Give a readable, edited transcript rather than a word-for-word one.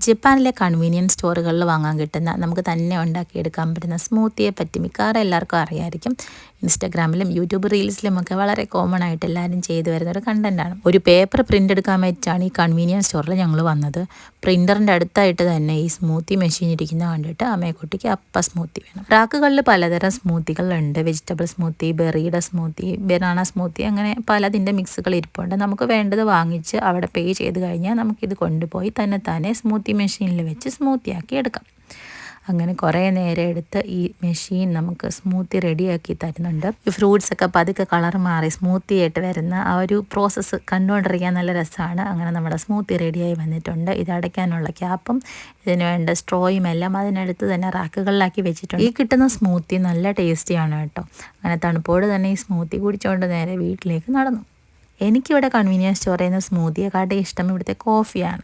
ജപ്പാനിലെ കൺവീനിയൻസ് സ്റ്റോറുകളിൽ വാങ്ങാൻ കിട്ടുന്ന നമുക്ക് തന്നെ ഉണ്ടാക്കിയെടുക്കാൻ പറ്റുന്ന സ്മൂത്തിയെ പറ്റി മിക്കവാറും എല്ലാവർക്കും അറിയായിരിക്കും. ഇൻസ്റ്റാഗ്രാമിലും യൂട്യൂബ് റീൽസിലും ഒക്കെ വളരെ കോമൺ ആയിട്ട് എല്ലാവരും ചെയ്തു വരുന്ന ഒരു കണ്ടൻറ്റാണ്. ഒരു പേപ്പർ പ്രിൻ്റ് എടുക്കാൻ വേണ്ടിയിട്ടാണ് ഈ കൺവീനിയൻസ് സ്റ്റോറിൽ ഞങ്ങൾ വന്നത്. പ്രിൻ്ററിൻ്റെ അടുത്തായിട്ട് തന്നെ ഈ സ്മൂത്തി മെഷീൻ ഇരിക്കുന്ന കണ്ടിട്ട് അമ്മയെക്കുട്ടിക്ക് അപ്പം സ്മൂത്തി വേണം. റാക്കുകളിൽ പലതരം സ്മൂത്തികളുണ്ട്. വെജിറ്റബിൾ സ്മൂത്തി, ബെറിയുടെ സ്മൂത്തി, ബനാന സ്മൂത്തി, അങ്ങനെ പലതിൻ്റെ മിക്സുകൾ ഇരിപ്പുണ്ട്. നമുക്ക് വേണ്ടത് വാങ്ങിച്ച് അവിടെ പേ ചെയ്ത് കഴിഞ്ഞാൽ നമുക്കിത് കൊണ്ടുപോയി തന്നെ സ്മൂത്തി മെഷീനിൽ വെച്ച് സ്മൂത്തിയാക്കി എടുക്കാം. അങ്ങനെ കുറേ നേരം എടുത്ത് ഈ മെഷീൻ നമുക്ക് സ്മൂത്തി റെഡിയാക്കി തരുന്നുണ്ട്. ഈ ഫ്രൂട്ട്സൊക്കെ പതുക്കെ കളർ മാറി സ്മൂത്തി ആയിട്ട് വരുന്ന ആ ഒരു പ്രോസസ്സ് കണ്ടുകൊണ്ടിരിക്കാൻ നല്ല രസമാണ്. അങ്ങനെ നമ്മുടെ സ്മൂത്തി റെഡിയായി വന്നിട്ടുണ്ട്. ഇത് അടയ്ക്കാനുള്ള ക്യാപ്പും ഇതിന് വേണ്ട സ്ട്രോയും എല്ലാം അതിനടുത്ത് തന്നെ റാക്കുകളിലാക്കി വെച്ചിട്ടുണ്ട്. ഈ കിട്ടുന്ന സ്മൂത്തി നല്ല ടേസ്റ്റിയാണ് കേട്ടോ. അങ്ങനെ തണുപ്പോട് തന്നെ ഈ സ്മൂത്തി കുടിച്ചുകൊണ്ട് നേരെ വീട്ടിലേക്ക് നടന്നു. എനിക്കിവിടെ കൺവീനിയൻസ് സ്റ്റോറിൽ നിന്ന് സ്മൂത്തിയെക്കാട്ടും ഇഷ്ടം ഇവിടുത്തെ കോഫിയാണ്.